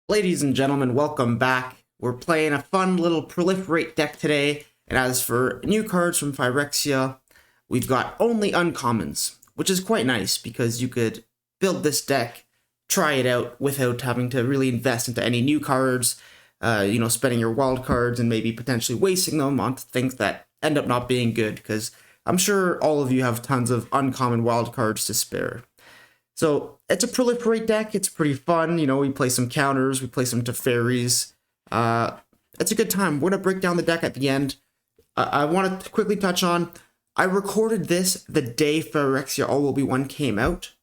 Ladies and gentlemen, welcome back. We're playing a fun little Proliferate deck today, and as for new cards from Phyrexia, we've got only uncommons, which is quite nice because you could build this deck, try it out without having to really invest into any new cards, spending your wild cards and maybe potentially wasting them on things that end up not being good, because I'm sure all of you have tons of uncommon wild cards to spare. So it's a Proliferate deck. It's pretty fun. We play some counters. We play some Teferis. It's a good time. We're going to break down the deck at the end. I want to quickly touch on, I recorded this the day Phyrexia All Will Be One came out.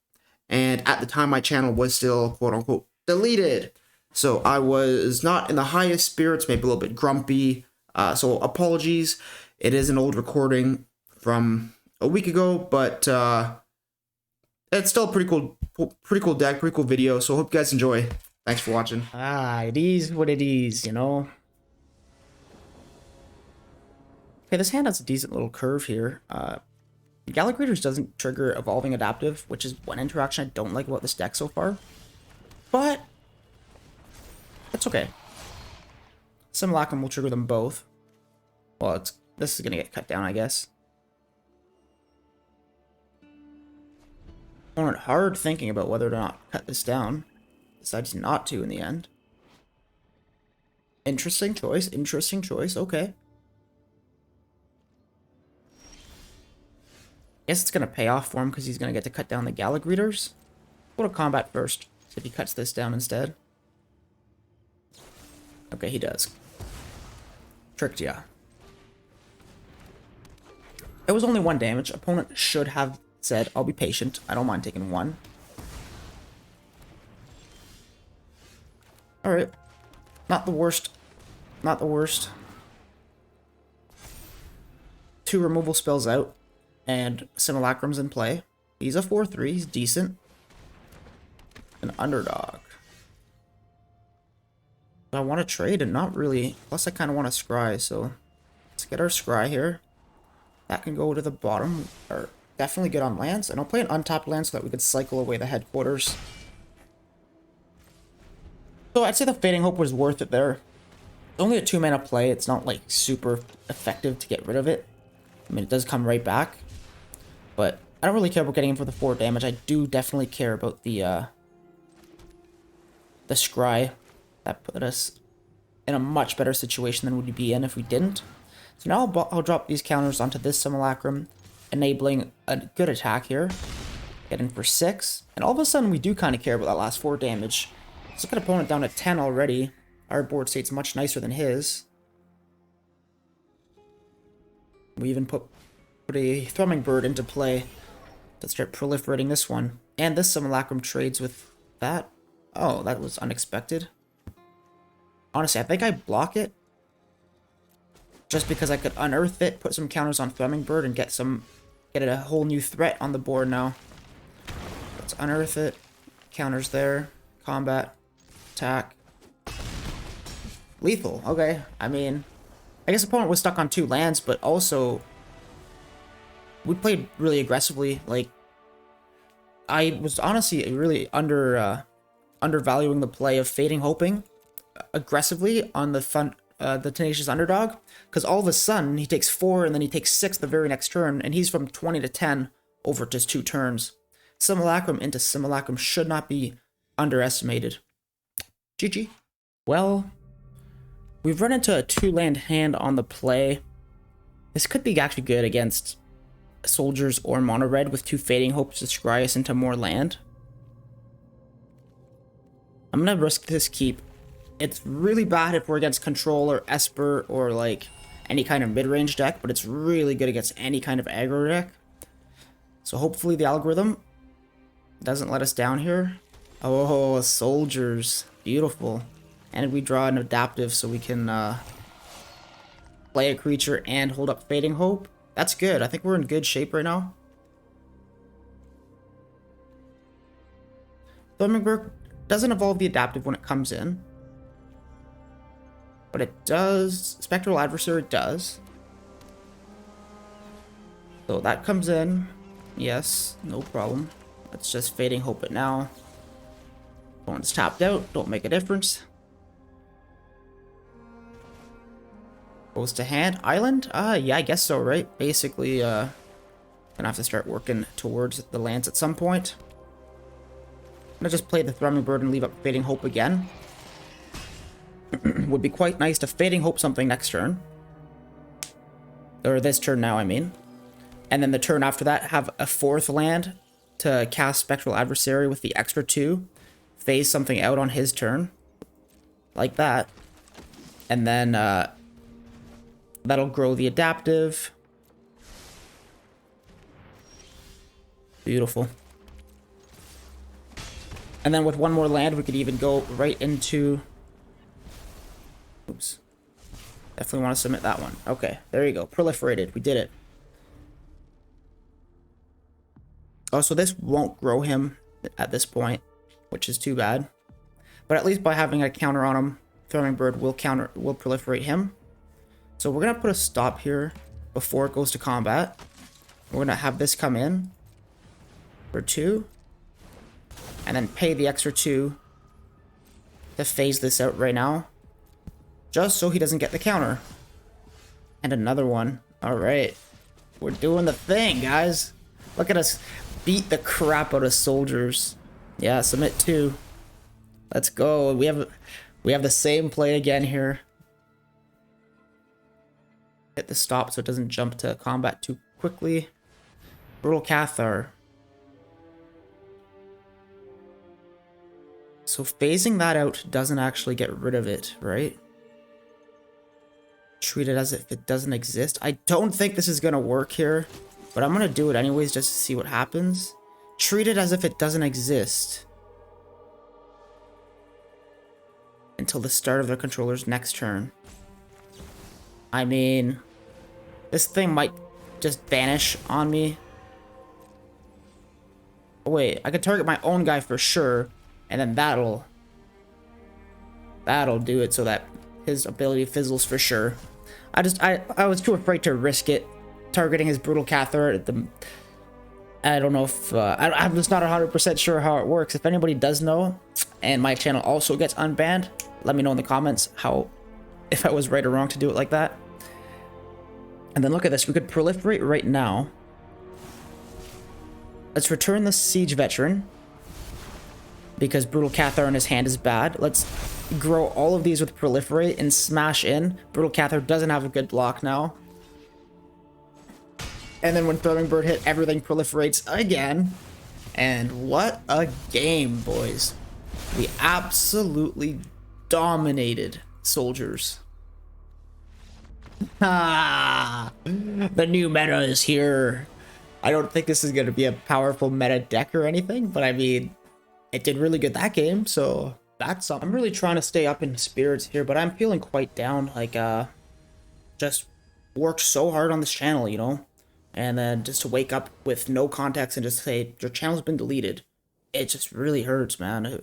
And at the time, my channel was still, quote-unquote, deleted. So I was not in the highest spirits, maybe a little bit grumpy. So apologies. It is an old recording from a week ago, but it's still a pretty cool deck, pretty cool video, so I hope you guys enjoy. Thanks for watching. It is what it is, Okay, this hand has a decent little curve here. Gallagrators doesn't trigger Evolving Adaptive, which is one interaction I don't like about this deck so far. But it's okay. Simulacrum will trigger them both. Well, this is gonna get cut down, I guess. I'm hard thinking about whether or not cut this down. Decides not to in the end. Interesting choice, okay. Guess it's gonna pay off for him because he's gonna get to cut down the Gallagrators. Go to combat first, see if he cuts this down instead. Okay, he does. Tricked ya. It was only 1 damage. Opponent should have said, I'll be patient. I don't mind taking 1. Alright. Not the worst. Not the worst. 2 removal spells out. And Simulacrum's in play. He's a 4/3. He's decent. An underdog. I want to trade and not really. Plus I kind of want to scry, so let's get our scry here. That can go to the bottom. Or definitely good on lands. And I'll play an untapped land so that we could cycle away the headquarters. So I'd say the Fading Hope was worth it there. It's only a 2-mana play. It's not like super effective to get rid of it. I mean, it does come right back. But I don't really care about getting in for the 4 damage. I do definitely care about the scry. That put us in a much better situation than we'd be in if we didn't. So now I'll drop these counters onto this Simulacrum, enabling a good attack here. Get in for 6. And all of a sudden, we do kind of care about that last 4 damage. Let's look at opponent down to 10 already. Our board state's much nicer than his. We even put a Thrumming Bird into play to start proliferating this one. And this Simulacrum trades with that. Oh, that was unexpected. Honestly, I think I block it. Just because I could unearth it, put some counters on Thrumming Bird, and get it a whole new threat on the board now. Let's unearth it. Counters there. Combat. Attack. Lethal. Okay. I mean, I guess opponent was stuck on 2 lands, but also we played really aggressively. Like, I was honestly really undervaluing the play of Fading Hoping aggressively on the Tenacious Underdog, because all of a sudden he takes 4 and then he takes 6 the very next turn, and he's from 20 to 10 over just 2 turns. Simulacrum into Simulacrum should not be underestimated. GG. Well, we've run into a 2-land hand on the play. This could be actually good against soldiers or mono red with 2 Fading Hopes to scry us into more land. I'm gonna risk this keep. It's really bad if we're against Control or Esper or like any kind of mid-range deck, but it's really good against any kind of aggro deck. So hopefully the algorithm doesn't let us down here. Oh, soldiers. Beautiful. And we draw an adaptive so we can play a creature and hold up Fading Hope. That's good. I think we're in good shape right now. Thummingbird doesn't evolve the adaptive when it comes in. But it does. Spectral Adversary does. So that comes in. Yes, no problem. Let's just Fading Hope it now. Opponent's tapped out. Don't make a difference. Goes to hand. Island? Yeah, I guess so, right? Basically, gonna have to start working towards the lands at some point. I'm gonna just play the Thrumming Bird and leave up Fading Hope again. Would be quite nice to Fading Hope something next turn. Or this turn now, I mean. And then the turn after that, have a 4th land to cast Spectral Adversary with the extra 2. Phase something out on his turn. Like that. And then that'll grow the Adaptive. Beautiful. And then with one more land, we could even go right into... Oops. Definitely want to submit that one. Okay, there you go. Proliferated. We did it. Oh, so this won't grow him at this point, which is too bad. But at least by having a counter on him, Thrumming Bird will proliferate him. So we're going to put a stop here before it goes to combat. We're going to have this come in for 2. And then pay the extra 2 to phase this out right now. Just so he doesn't get the counter. And another one. Alright. We're doing the thing, guys. Look at us beat the crap out of soldiers. Yeah, submit 2. Let's go. We have the same play again here. Hit the stop so it doesn't jump to combat too quickly. Brutal Cathar. So phasing that out doesn't actually get rid of it, right? Treat it as if it doesn't exist. I don't think this is going to work here, but I'm going to do it anyways just to see what happens. Treat it as if it doesn't exist until the start of the controller's next turn. I mean, this thing might just vanish on me. Oh, wait, I can target my own guy for sure, and then that'll do it so that his ability fizzles for sure. I was too afraid to risk it targeting his Brutal Cathar at the... I don't know if... I'm just not 100% sure how it works. If anybody does know, and my channel also gets unbanned, let me know in the comments if I was right or wrong to do it like that. And then look at this. We could proliferate right now. Let's return the Siege Veteran, because Brutal Cathar in his hand is bad. Let's grow all of these with Proliferate and smash in. Brutal Cathar doesn't have a good block now. And then when Thrumming Bird hit, everything proliferates again. And what a game, boys. We absolutely dominated soldiers. Ah, the new meta is here. I don't think this is going to be a powerful meta deck or anything, but I mean, it did really good that game, so that's something. I'm really trying to stay up in spirits here, but I'm feeling quite down. Like, just worked so hard on this channel, you know? And then just to wake up with no context and just say, your channel's been deleted. It just really hurts, man.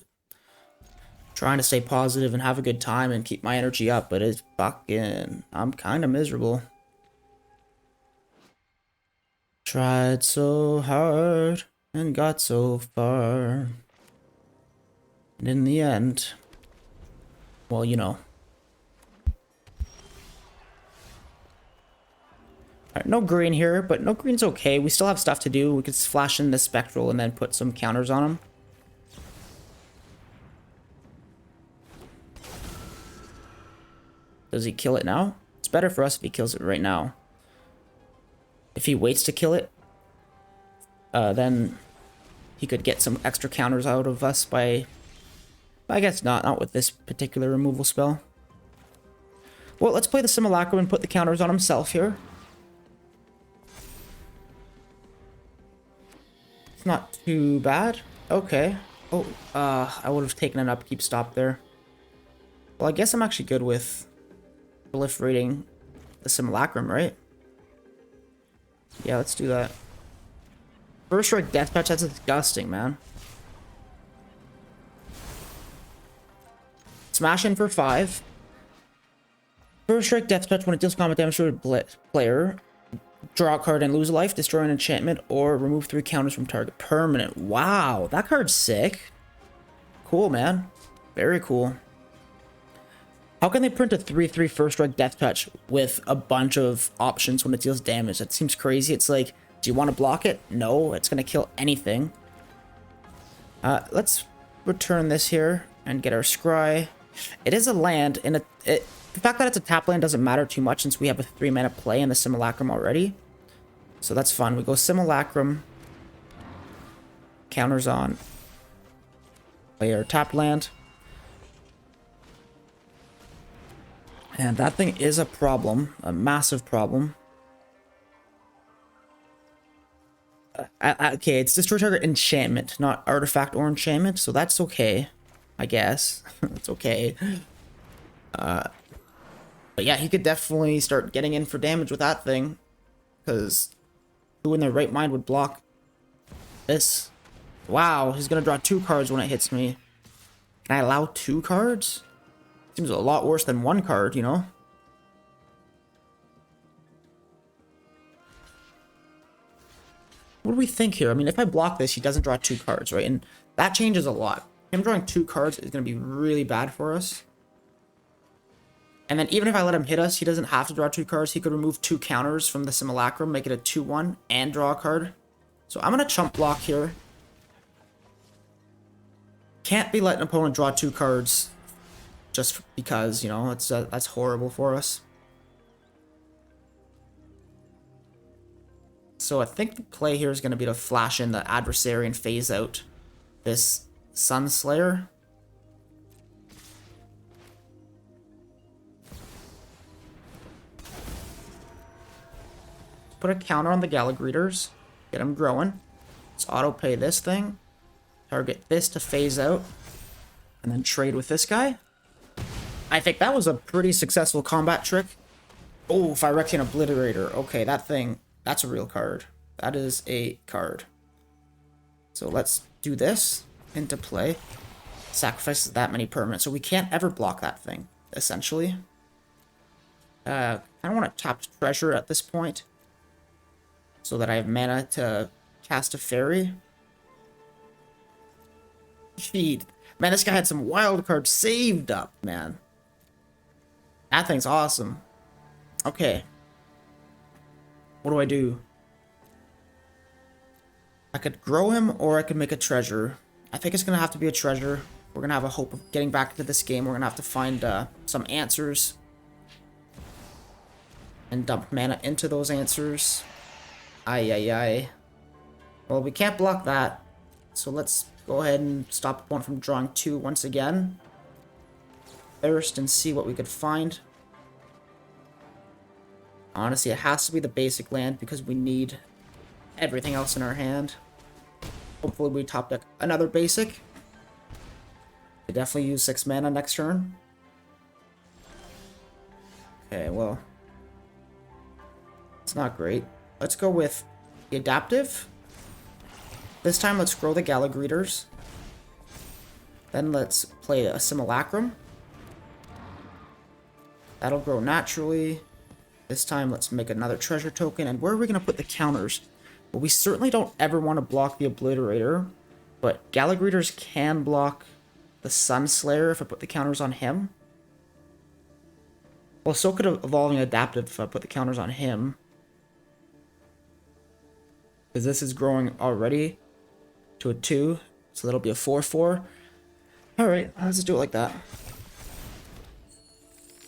Trying to stay positive and have a good time and keep my energy up, but it's fucking... I'm kind of miserable. Tried so hard and got so far. And in the end, well, you know. Alright, no green here, but no green's okay. We still have stuff to do. We could flash in the Spectral and then put some counters on them. Does he kill it now? It's better for us if he kills it right now. If he waits to kill it, then he could get some extra counters out of us by... I guess not with this particular removal spell. Well, let's play the Simulacrum and put the counters on himself here. It's not too bad. Okay. Oh, I would have taken an upkeep stop there. Well, I guess I'm actually good with proliferating the Simulacrum, right? Yeah, let's do that. First strike deathmatch, that's disgusting, man. Smash in for 5. First strike deathmatch, when it deals combat damage to a player, draw a card and lose a life, destroy an enchantment, or remove 3 counters from target permanent. Wow, that card's sick. Cool, man. Very cool. How can they print a 3/3 first strike death touch with a bunch of options when it deals damage? That seems crazy. It's like, do you want to block it? No, it's gonna kill anything. Let's return this here and get our scry. It is a land, and the fact that it's a tap land doesn't matter too much since we have a 3-mana play in the Simulacrum already. So that's fun. We go Simulacrum, counters on, play our tap land. And that thing is a problem, a massive problem. Okay, it's destroy target enchantment, not artifact or enchantment, so that's okay, I guess. It's okay. But yeah, he could definitely start getting in for damage with that thing, because who in their right mind would block this? Wow, he's gonna draw 2 cards when it hits me. Can I allow 2 cards? Seems a lot worse than 1 card, you know? What do we think here? I mean, if I block this, he doesn't draw 2 cards, right? And that changes a lot. Him drawing 2 cards is going to be really bad for us. And then even if I let him hit us, he doesn't have to draw 2 cards. He could remove 2 counters from the Simulacrum, make it a 2/1, and draw a card. So I'm going to chump block here. Can't be letting an opponent draw 2 cards just because, you know, it's that's horrible for us. So I think the play here is going to be to flash in the adversary and phase out this Sunslayer. Put a counter on the Galagreeters, get them growing. Let's auto pay this thing, target this to phase out, and then trade with this guy. I think that was a pretty successful combat trick. Oh, Phyrexian Obliterator. Okay, that thing, that's a real card. That is a card. So let's do this into play. Sacrifices that many permanents, so we can't ever block that thing, essentially. I don't want to tap Treasure at this point, so that I have mana to cast a fairy. Gee, man, this guy had some wild cards saved up, man. That thing's awesome. Okay. What do I do? I could grow him, or I could make a treasure. I think it's going to have to be a treasure. We're going to have a hope of getting back into this game. We're going to have to find some answers. And dump mana into those answers. Ay. Well, we can't block that. So let's go ahead and stop opponent from drawing 2 once again. Thirst and see what we could find. Honestly, it has to be the basic land because we need everything else in our hand. Hopefully we top deck another basic. We definitely use 6 mana next turn. Okay, well, it's not great. Let's go with the adaptive. This time let's grow the Galagreeters. Then let's play a Simulacrum. That'll grow naturally. This time let's make another treasure token. And where are we going to put the counters? Well, we certainly don't ever want to block the Obliterator, but Galagreeters can block the Sunslayer if I put the counters on him. Well, so could Evolving Adaptive if I put the counters on him. Because this is growing already to a 2, so that'll be a 4/4. Alright, let's just do it like that.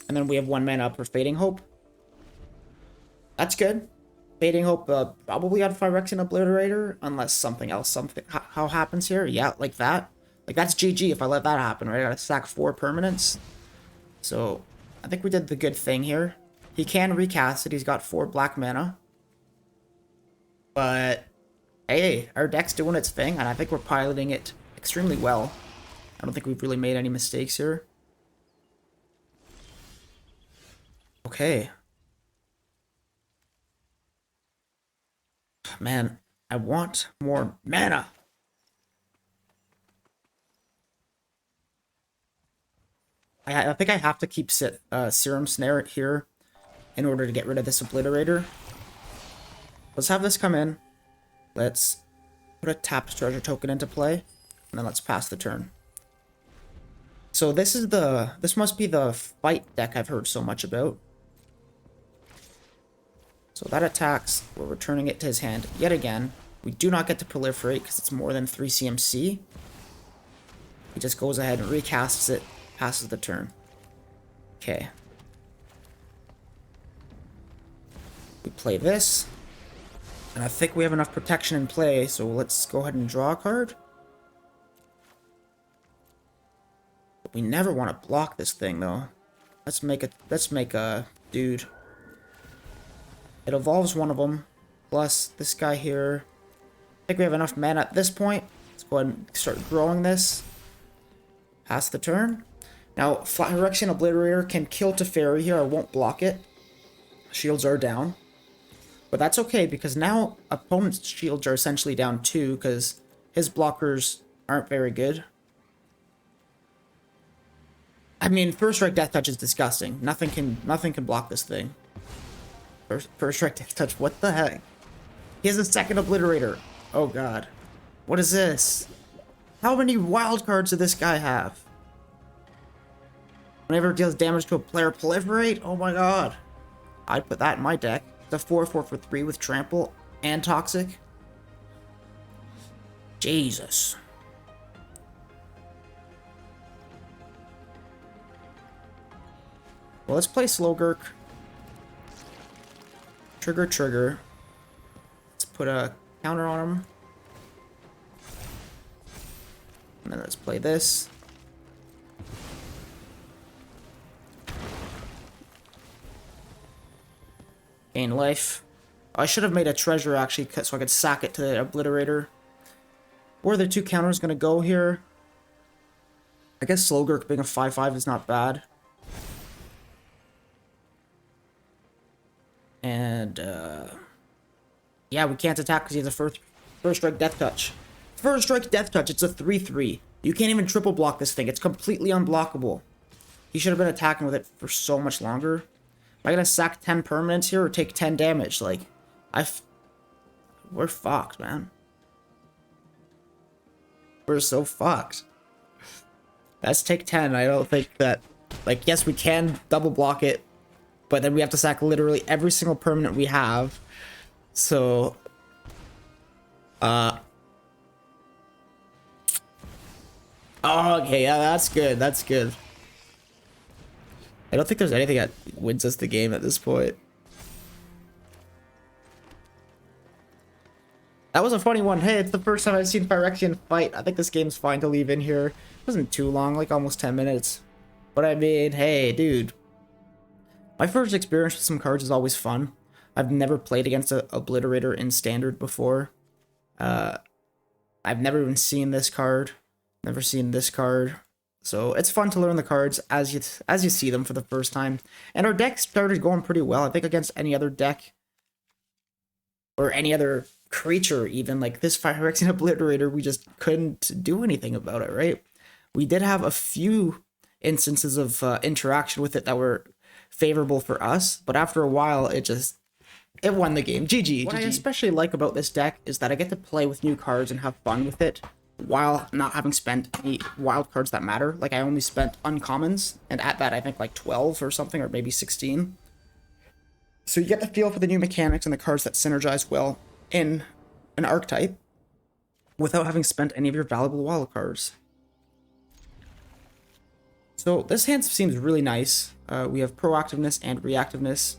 And then we have 1 mana up for Fading Hope. That's good. Fading Hope probably on Phyrexian Obliterator, unless something else how happens here. Yeah, like that. Like, that's GG if I let that happen, right? I gotta stack 4 permanents. So, I think we did the good thing here. He can recast it. He's got 4 black mana. But, hey, our deck's doing its thing, and I think we're piloting it extremely well. I don't think we've really made any mistakes here. Okay. Man, I want more mana. I think I have to keep Serum Snare here in order to get rid of this Obliterator. Let's have this come in. Let's put a tapped treasure token into play, and then let's pass the turn. So this must be the fight deck I've heard so much about. So that attacks, we're returning it to his hand yet again. We do not get to proliferate because it's more than 3 CMC. He just goes ahead and recasts it, passes the turn. Okay. We play this. And I think we have enough protection in play, so let's go ahead and draw a card. But we never want to block this thing though. Let's make a dude. It evolves one of them, plus this guy here. I think we have enough mana at this point. Let's go ahead and start growing this. Pass the turn. Now, Phyrexian Obliterator can kill Teferi here. I won't block it. Shields are down. But that's okay, because now opponent's shields are essentially down too, because his blockers aren't very good. I mean, First Strike Death Touch is disgusting. Nothing can block this thing. First Strike Death Touch, what the heck? He has a second Obliterator. Oh god. What is this? How many wild cards does this guy have? Whenever it deals damage to a player, Proliferate? Oh my god. I'd put that in my deck. It's a 4/4 for 3 with Trample and Toxic. Jesus. Well, let's play Slowgurk. Trigger. Let's put a counter on him. And then let's play this. Gain life. I should have made a treasure actually, so I could sack it to the Obliterator. Where are the 2 counters going to go here? I guess Slowgurk being a 5/5 is not bad. And, yeah, we can't attack because he has a first strike death touch. First strike death touch, it's a 3/3. You can't even triple block this thing. It's completely unblockable. He should have been attacking with it for so much longer. Am I gonna sack 10 permanents here or take 10 damage? Like, we're fucked, man. We're so fucked. Let's take 10. I don't think that... Like, yes, we can double block it, but then we have to sack literally every single permanent we have. So... Oh, okay, yeah, that's good. That's good. I don't think there's anything that wins us the game at this point. That was a funny one. Hey, it's the first time I've seen Phyrexian fight. I think this game's fine to leave in here. It wasn't too long, like almost 10 minutes. But I mean, hey, dude. My first experience with some cards is always fun. I've never played against an Obliterator in Standard before. I've never even seen this card. Never seen this card. So it's fun to learn the cards as you see them for the first time. And our deck started going pretty well. I think against any other deck or any other creature, even like this Phyrexian Obliterator, we just couldn't do anything about it, right? We did have a few instances of interaction with it that were favorable for us, but after a while, it won the game. GG. What I especially like about this deck is that I get to play with new cards and have fun with it, while not having spent any wild cards that matter. Like, I only spent uncommons, and at that I think like 12 or something, or maybe 16. So you get the feel for the new mechanics and the cards that synergize well in an archetype without having spent any of your valuable wild cards. So this hand seems really nice. We have proactiveness and reactiveness.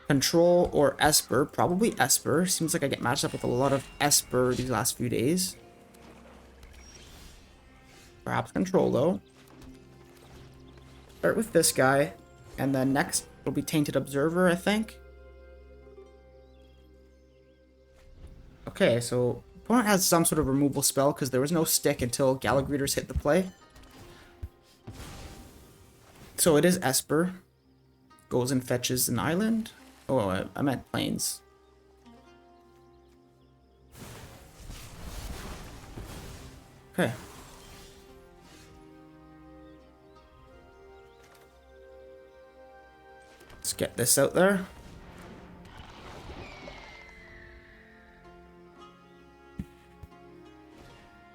Control or Esper. Probably Esper. Seems like I get matched up with a lot of Esper these last few days. Perhaps Control, though. Start with this guy. And then next will be Tainted Observer, I think. Okay, so opponent has some sort of removal spell because there was no stick until Galagreeters hit the play. So it is Esper. Goes and fetches an island. Oh, I meant planes. Okay. Let's get this out there.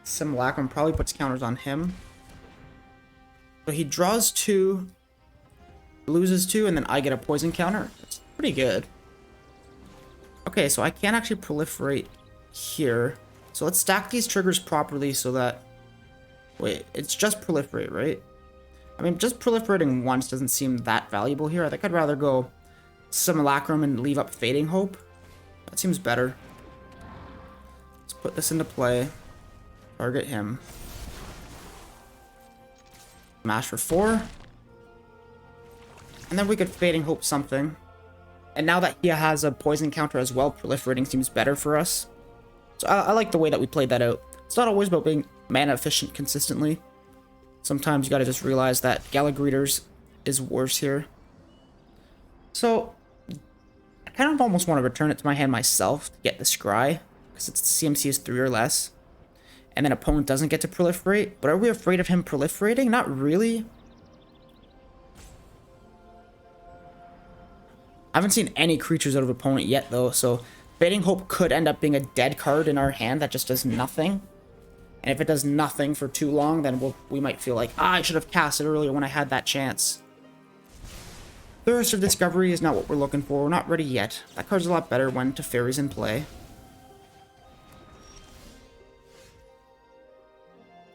Simulacrum probably puts counters on him. So he draws 2, loses 2, and then I get a poison counter. That's pretty good. Okay, so I can't actually proliferate here. So let's stack these triggers properly so that... Wait, it's just proliferate, right? I mean, just proliferating once doesn't seem that valuable here. I think I'd rather go Simulacrum and leave up Fading Hope. That seems better. Let's put this into play. Target him. Smash for 4. And then we could Fading Hope something. And now that he has a poison counter as well, proliferating seems better for us. So I like the way that we played that out. It's not always about being mana efficient consistently. Sometimes you gotta just realize that Galagreeters is worse here. So, I kind of almost want to return it to my hand myself to get the Scry, because its CMC is 3 or less. And then opponent doesn't get to proliferate. But are we afraid of him proliferating? Not really. I haven't seen any creatures out of opponent yet, though, so Fading Hope could end up being a dead card in our hand that just does nothing. And if it does nothing for too long, then we might feel like, I should have cast it earlier when I had that chance. Thirst of Discovery is not what we're looking for. We're not ready yet. That card's a lot better when Teferi's in play.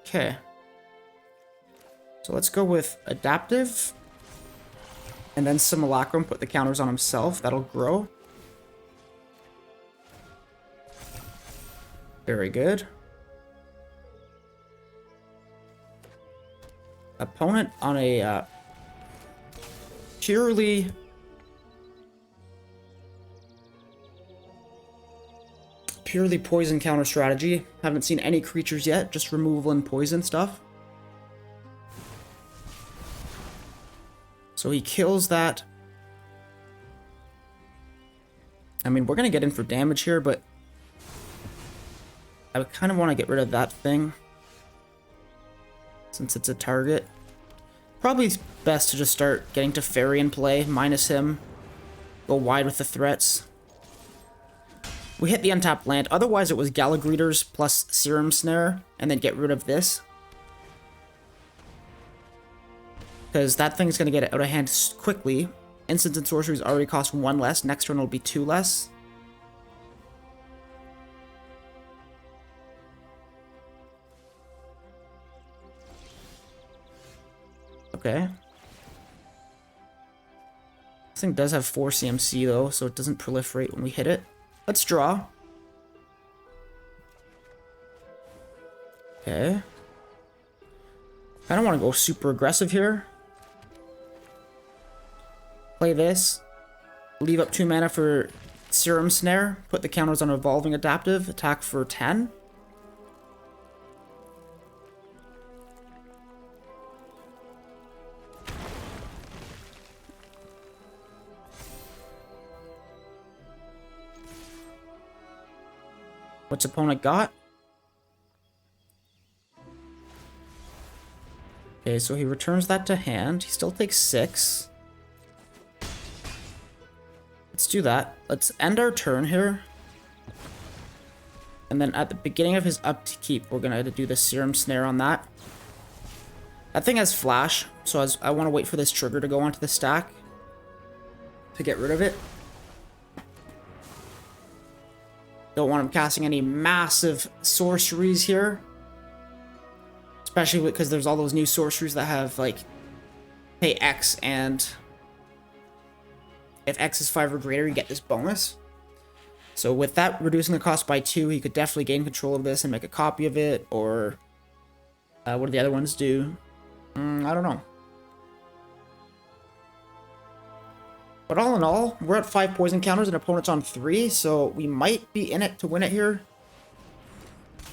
Okay. So let's go with Adaptive. And then Simulacrum, put the counters on himself. That'll grow. Very good. Opponent on a purely poison counter strategy. Haven't seen any creatures yet, just removal and poison stuff. So he kills that. I mean, we're gonna get in for damage here, but I kind of want to get rid of that thing. Since it's a target. Probably best to just start getting Teferi in play, minus him. Go wide with the threats. We hit the untapped land. Otherwise it was Galagreeters plus Serum Snare, and then get rid of this. Because that thing's going to get out of hand quickly. Instants and sorceries already cost 1 less. Next turn will be 2 less. Okay. This thing does have 4 CMC though, so it doesn't proliferate when we hit it. Let's draw. Okay. I don't want to go super aggressive here. Play this. Leave up 2 mana for Serum Snare. Put the counters on Evolving Adaptive. Attack for 10. What's opponent got? Okay, so he returns that to hand. He still takes 6. Let's do that. Let's end our turn here. And then at the beginning of his upkeep, we're gonna do the Serum Snare on that. That thing has flash, so I want to wait for this trigger to go onto the stack to get rid of it. Don't want him casting any massive sorceries here. Especially because there's all those new sorceries that have, like, pay X, and if X is 5 or greater, you get this bonus. So with that reducing the cost by 2, he could definitely gain control of this and make a copy of it, or what do the other ones do? I don't know. But all in all, we're at 5 poison counters and opponent's on 3, so we might be in it to win it here.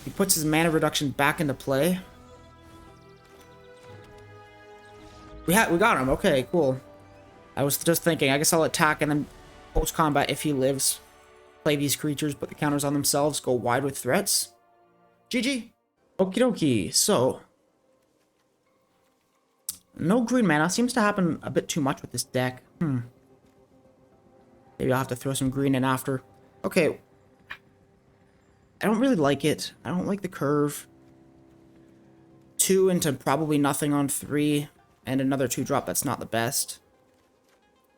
He puts his mana reduction back into play. We got him. Okay, cool. I was just thinking, I guess I'll attack and then post-combat, if he lives, play these creatures, put the counters on themselves, go wide with threats. GG. Okie dokie. So, no green mana. Seems to happen a bit too much with this deck. Maybe I'll have to throw some green in after. Okay. I don't really like it. I don't like the curve. 2 into probably nothing on 3. and another 2-drop that's not the best.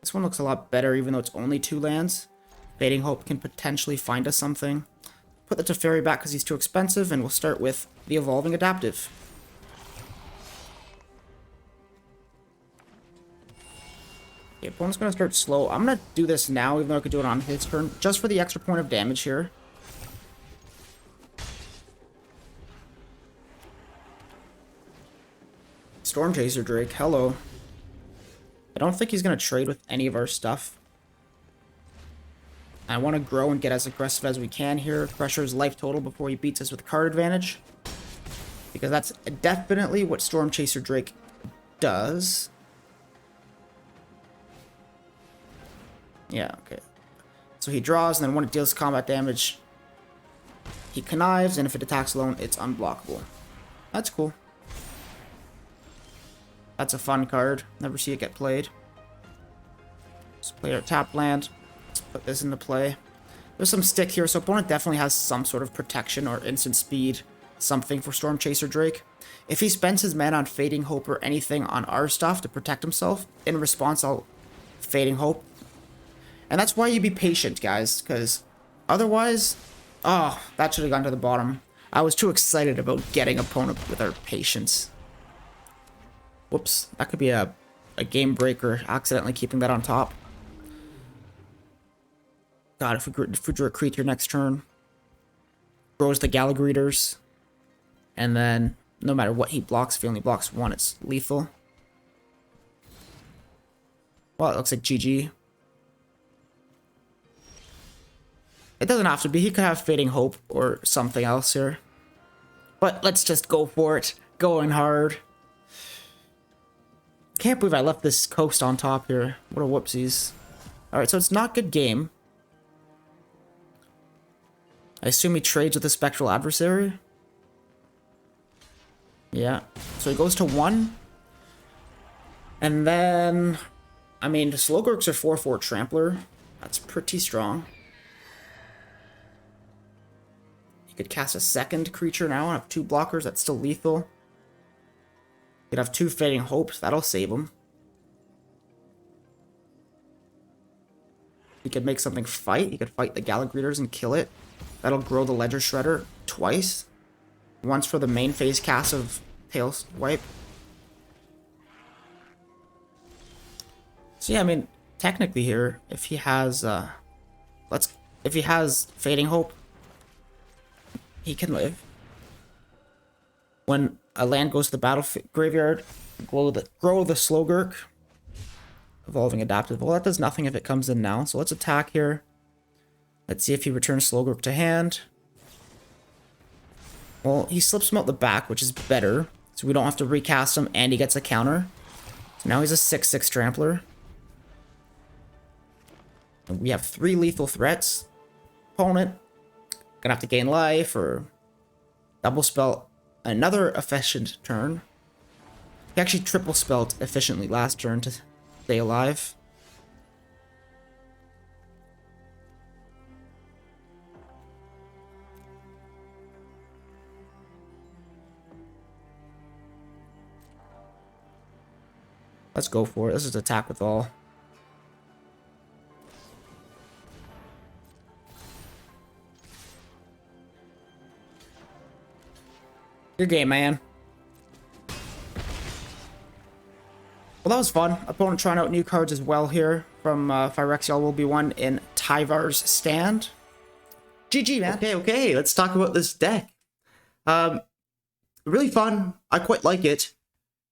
This one looks a lot better, even though it's only 2 lands. Fading Hope can potentially find us something. Put the Teferi back because he's too expensive, and we'll start with the Evolving Adaptive. The opponent's going to start slow. I'm going to do this now, even though I could do it on his turn, just for the extra point of damage here. Storm Chaser Drake, hello. I don't think he's going to trade with any of our stuff. I want to grow and get as aggressive as we can here. Pressure his life total before he beats us with card advantage. Because that's definitely what Storm Chaser Drake does. Yeah, okay. So he draws, and then when it deals combat damage, he connives, and if it attacks alone, it's unblockable. That's cool. That's a fun card. Never see it get played. Let's play our tap land. Let's put this into play. There's some stick here, so opponent definitely has some sort of protection or instant speed, something for Storm Chaser Drake. If he spends his mana on Fading Hope or anything on our stuff to protect himself, in response I'll Fading Hope. And that's why you be patient, guys, because otherwise, oh, that should have gone to the bottom. I was too excited about getting opponent with our patience. Whoops, that could be a game breaker, accidentally keeping that on top. God, if we drew a creature next turn, grows the Galagreeters, and then no matter what he blocks, if he only blocks one, it's lethal. Well, it looks like GG. It doesn't have to be. He could have Fading Hope or something else here. But let's just go for it. Going hard. Can't believe I left this coast on top here. What a whoopsies. Alright, so it's not good game. I assume he trades with a Spectral Adversary. Yeah. So he goes to 1. And then... I mean, the Slowgurks are 4/4 Trampler. That's pretty strong. You could cast a second creature now and have 2 blockers. That's still lethal. You could have 2 Fading Hopes. That'll save him. He could make something fight. He could fight the Galagreeters and kill it. That'll grow the Ledger Shredder twice. Once for the main phase cast of Tail Wipe. So yeah, I mean, technically here, if he has if he has Fading Hope, he can live. When a land goes to the battle graveyard, grow the Slowgurk. Evolving Adaptive. Well, that does nothing if it comes in now. So let's attack here. Let's see if he returns Slowgurk to hand. Well, he slips him out the back, which is better. So we don't have to recast him, and he gets a counter. So now he's a 6/6 Trampler. And we have 3 lethal threats. Opponent gonna have to gain life or double spell another efficient turn. He actually triple spelled efficiently last turn to stay alive. Let's go for it. This is attack with all. Your game, man. Well, that was fun. Opponent trying out new cards as well here from Phyrexia will be one in Tyvar's Stand. GG, man. Okay, let's talk about this deck. Really fun. I quite like it.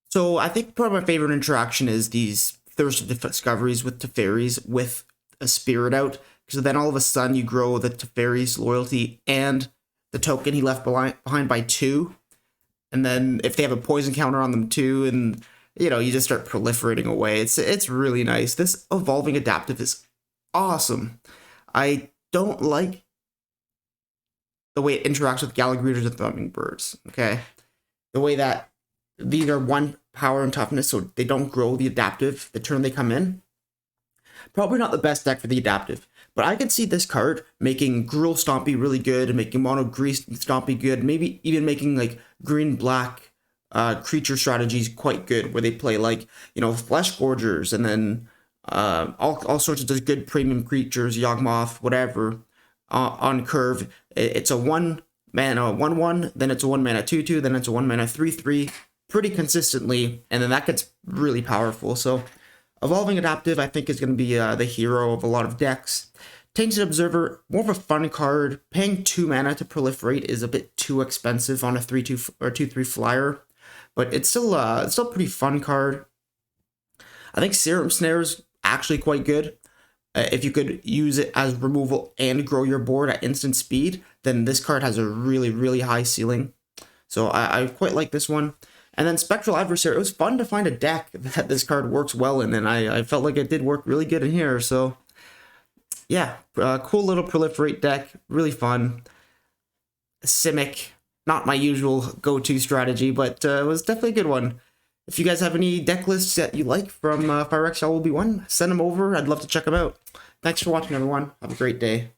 So I think probably my favorite interaction is these Thirst of Discoveries with Teferi's with a Spirit out. Because then all of a sudden you grow the Teferi's loyalty and the token he left behind by 2. And then if they have a poison counter on them too, and you know, you just start proliferating away. It's really nice. This Evolving Adaptive is awesome. I don't like the way it interacts with Galagreeters and Thunderbirds. Okay, the way that these are 1 power and toughness, so they don't grow the adaptive the turn they come in. Probably not the best deck for the adaptive, but I could see this card making Gruul Stompy really good and making Mono Grease Stompy good, maybe even making like green-black creature strategies quite good, where they play like, you know, Flesh Gorgers, and then all sorts of those good premium creatures, Yawgmoth, whatever, on curve. It's a 1 mana 1/1, then it's a 1 mana 2/2, then it's a 1 mana 3/3, pretty consistently, and then that gets really powerful. So Evolving Adaptive, I think, is going to be the hero of a lot of decks. Tainted Observer, more of a fun card. Paying 2 mana to proliferate is a bit too expensive on a 3/2 or 2/3 flyer, but it's still a pretty fun card. I think Serum Snare is actually quite good. If you could use it as removal and grow your board at instant speed, then this card has a really, really high ceiling. So I quite like this one. And then Spectral Adversary, it was fun to find a deck that this card works well in, and I felt like it did work really good in here. So yeah, cool little Proliferate deck, really fun. Simic, not my usual go-to strategy, but it was definitely a good one. If you guys have any deck lists that you like from Phyrexia will be one, send them over. I'd love to check them out. Thanks for watching, everyone. Have a great day.